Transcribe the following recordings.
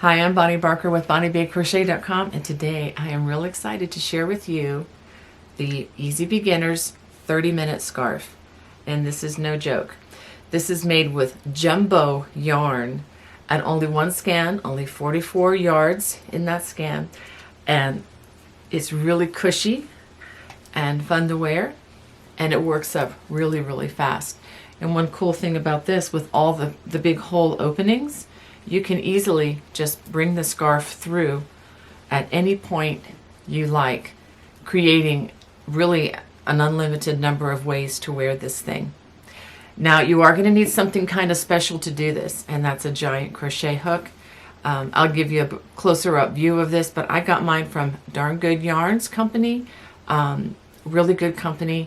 Hi, I'm Bonnie Barker with BonnieBayCrochet.com, and today I am real excited to share with you the Easy Beginners 30-minute scarf. And this is no joke. This is made with jumbo yarn and only one scan, only 44 yards in that scan, and it's really cushy and fun to wear, and it works up really, really fast. And one cool thing about this, with all the big hole openings, you can easily just bring the scarf through at any point you like, creating really an unlimited number of ways to wear this thing. Now, you are going to need something kind of special to do this, and that's a giant crochet hook. I'll give you a closer up view of this, but I got mine from Darn Good Yarns company. Really good company.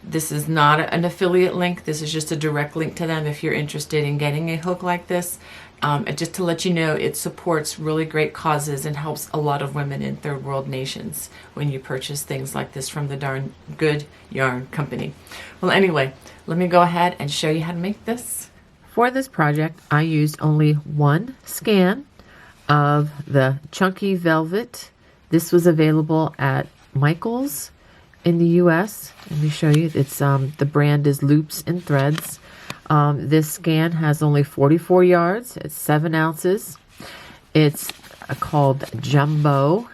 This is not an affiliate link. This is just a direct link to them if you're interested in getting a hook like this. And just to let you know, it supports really great causes and helps a lot of women in third world nations when you purchase things like this from the Darn Good Yarn company. Well, anyway, let me go ahead and show you how to make this. For this project, I used only one scan of the chunky velvet. This was available at Michael's in the US. Let me show you. It's the brand is Loops and Threads. This scan has only 44 yards. It's 7 ounces. It's called Jumbo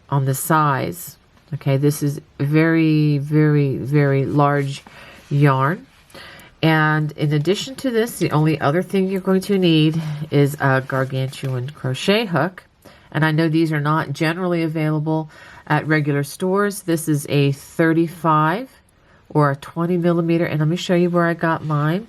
on the size. Okay, this is very, very, very large yarn. And in addition to this, the only other thing you're going to need is a gargantuan crochet hook. And I know these are not generally available at regular stores. This is a 35 or a 20 millimeter. And let me show you where I got mine.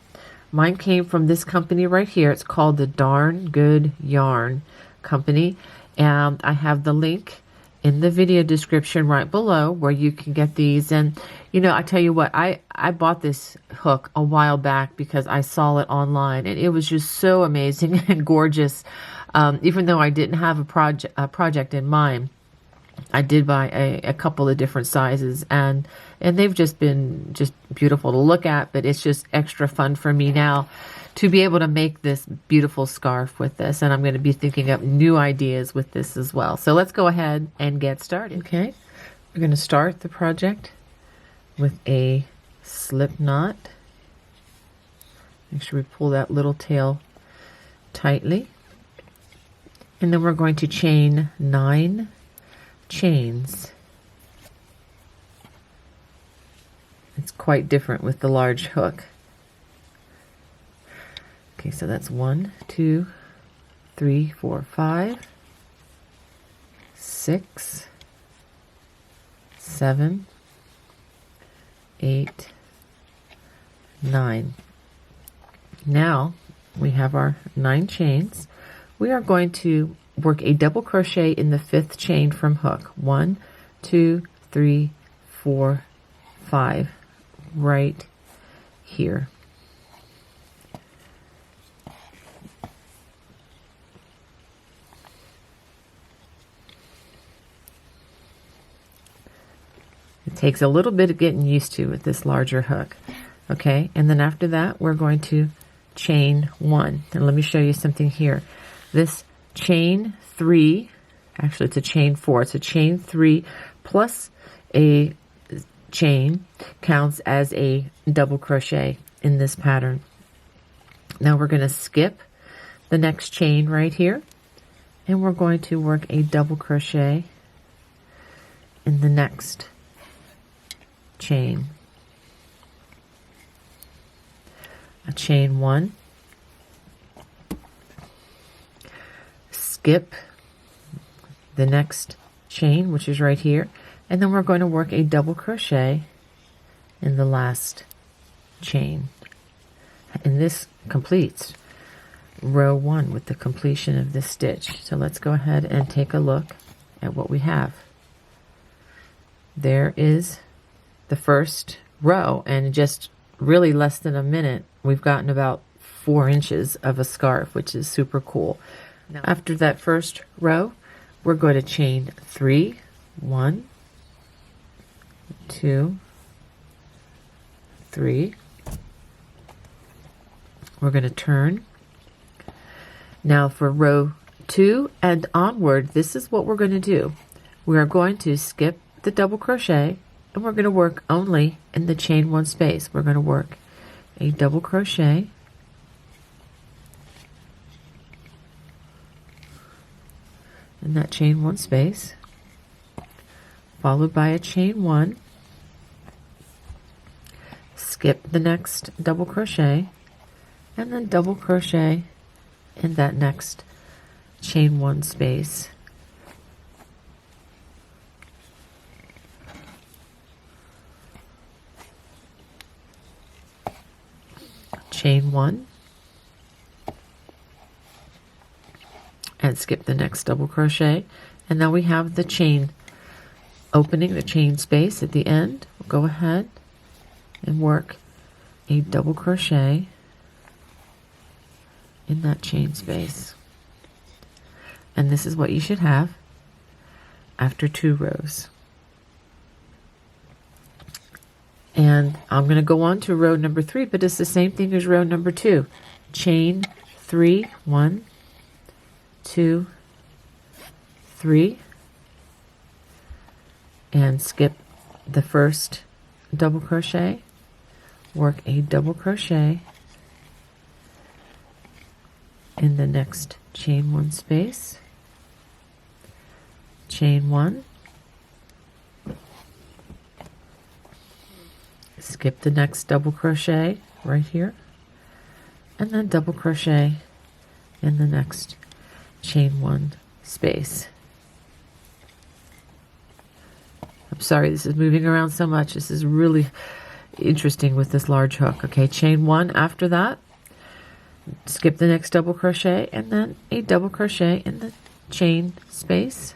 Mine came from this company right here. It's called the Darn Good Yarn Company. And I have the link in the video description right below where you can get these. And, you know, I tell you what, I bought this hook a while back because I saw it online. And it was just so amazing and gorgeous. Even though I didn't have a project in mind, I did buy a couple of different sizes, and they've just been just beautiful to look at, but it's just extra fun for me now to be able to make this beautiful scarf with this, and I'm going to be thinking up new ideas with this as well. So let's go ahead and get started. Okay, we're going to start the project with a slip knot. Make sure we pull that little tail tightly, and then we're going to chain 9 chains. It's quite different with the large hook. Okay, so that's 1, 2, 3, 4, 5, 6, 7, 8, 9. Now we have our 9 chains. We are going to work a double crochet in the 5th chain from hook. 1, 2, 3, 4, 5, right here. It takes a little bit of getting used to with this larger hook. Okay, and then after that, we're going to chain 1. And let me show you something here. This chain 3, actually it's a chain 4, it's a chain 3 plus a chain counts as a double crochet in this pattern. Now we're going to skip the next chain right here, and we're going to work a double crochet in the next chain. A chain 1, skip the next chain, which is right here, and then we're going to work a double crochet in the last chain. And this completes row 1 with the completion of this stitch. So let's go ahead and take a look at what we have. There is the first row, and just really less than a minute, we've gotten about 4 inches of a scarf, which is super cool. Now, after that first row, we're going to chain 3, 1, 2, 3. We're going to turn. Now for row 2 and onward, this is what we're going to do. We are going to skip the double crochet, and we're going to work only in the chain 1 space. We're going to work a double crochet, in that chain 1 space, followed by a chain 1, skip the next double crochet, and then double crochet in that next chain 1 space. Chain 1, and skip the next double crochet, and now we have the chain opening, the chain space at the end. We'll go ahead and work a double crochet in that chain space, and this is what you should have after 2 rows. And I'm going to go on to row number 3, but it's the same thing as row number 2. Chain 3, 1, 2, 3, and skip the first double crochet, work a double crochet in the next chain 1 space, chain 1, skip the next double crochet right here, and then double crochet in the next chain 1 space. I'm sorry, this is moving around so much. This is really interesting with this large hook. Okay, chain 1 after that, skip the next double crochet, and then a double crochet in the chain space.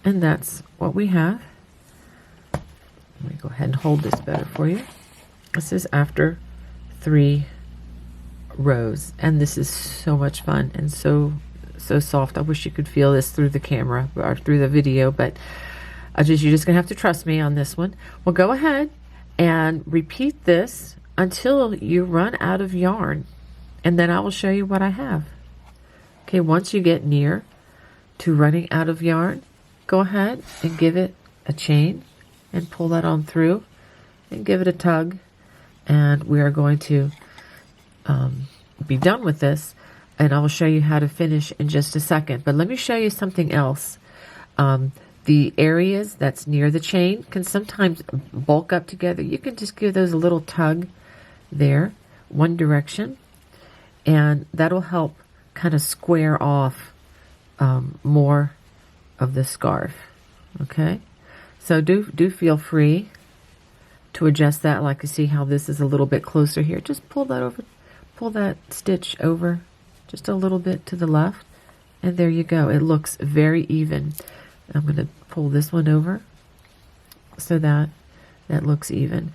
And that's what we have. Let me go ahead and hold this better for you. This is after 3 rows, and this is so much fun and so soft. I wish you could feel this through the camera or through the video, but you're just gonna have to trust me on this one. Well, go ahead and repeat this until you run out of yarn, and then I will show you what I have. Okay, once you get near to running out of yarn, go ahead and give it a chain and pull that on through and give it a tug, and we are going to be done with this, and I will show you how to finish in just a second. But let me show you something else. The areas that's near the chain can sometimes bulk up together. You can just give those a little tug there, one direction, and that'll help kind of square off more of the scarf. Okay, so do feel free to adjust that. Like you see how this is a little bit closer here. Just pull that over, pull that stitch over just a little bit to the left, and there you go. It looks very even. I'm going to pull this one over so that looks even.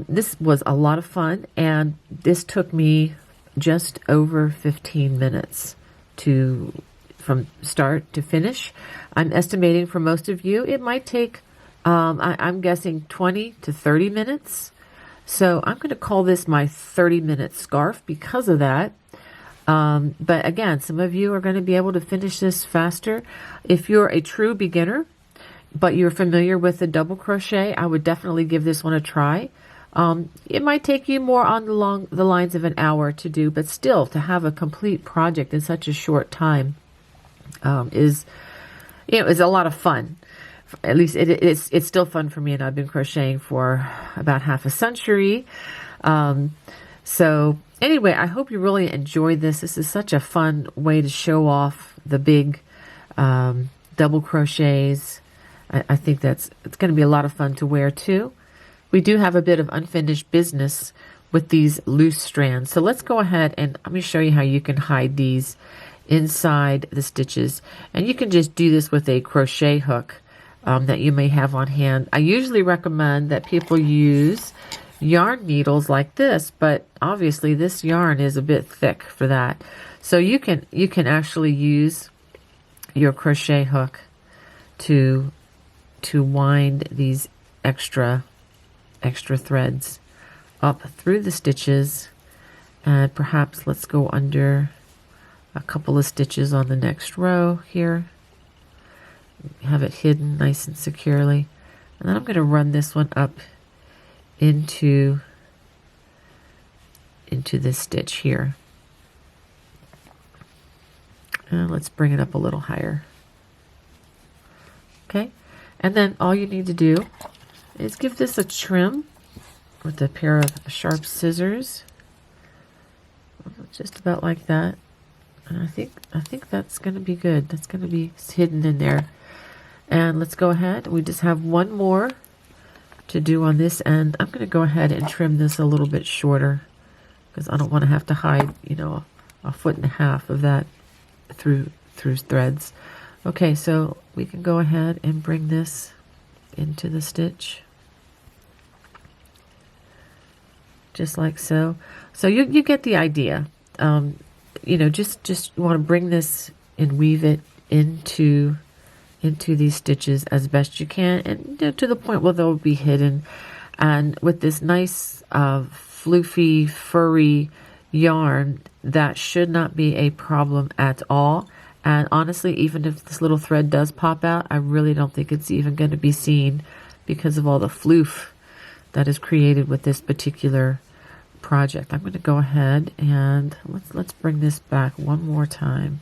This was a lot of fun, and this took me just over 15 minutes from start to finish. I'm estimating for most of you it might take I'm guessing 20 to 30 minutes. So I'm going to call this my 30-minute scarf because of that. But again, some of you are going to be able to finish this faster. If you're a true beginner, but you're familiar with the double crochet, I would definitely give this one a try. It might take you more on the lines of an hour to do, but still to have a complete project in such a short time is a lot of fun. At least it's still fun for me, and I've been crocheting for about half a century. So anyway, I hope you really enjoyed this. This is such a fun way to show off the big double crochets. I think it's going to be a lot of fun to wear too. We do have a bit of unfinished business with these loose strands. So let's go ahead and let me show you how you can hide these inside the stitches. And you can just do this with a crochet hook that you may have on hand. I usually recommend that people use yarn needles like this, but obviously this yarn is a bit thick for that. So you can actually use your crochet hook to wind these extra extra threads up through the stitches, and perhaps let's go under a couple of stitches on the next row here. Have it hidden nice and securely. And then I'm going to run this one up into this stitch here. And let's bring it up a little higher. Okay, and then all you need to do is give this a trim with a pair of sharp scissors, just about like that. And I think that's going to be good. That's going to be hidden in there. And let's go ahead. We just have one more to do on this end. I'm going to go ahead and trim this a little bit shorter because I don't want to have to hide, you know, a foot and a half of that through threads. Okay, so we can go ahead and bring this into the stitch. Just like so. So you get the idea. You know, just want to bring this and weave it into these stitches as best you can, and you know, to the point where they'll be hidden. And with this nice floofy, furry yarn, that should not be a problem at all. And honestly, even if this little thread does pop out, I really don't think it's even going to be seen because of all the floof that is created with this particular project. I'm going to go ahead and let's bring this back one more time.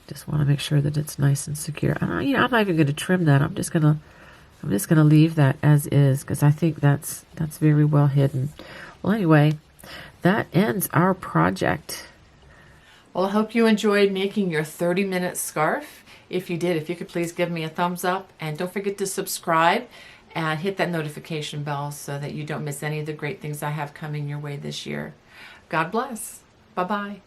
Just want to make sure that it's nice and secure. You know, I'm not even going to trim that. I'm just gonna leave that as is because I think that's very well hidden. Well, anyway, that ends our project. Well, I hope you enjoyed making your 30-minute scarf. If you did, if you could please give me a thumbs up, and don't forget to subscribe and hit that notification bell so that you don't miss any of the great things I have coming your way this year. God bless. Bye-bye.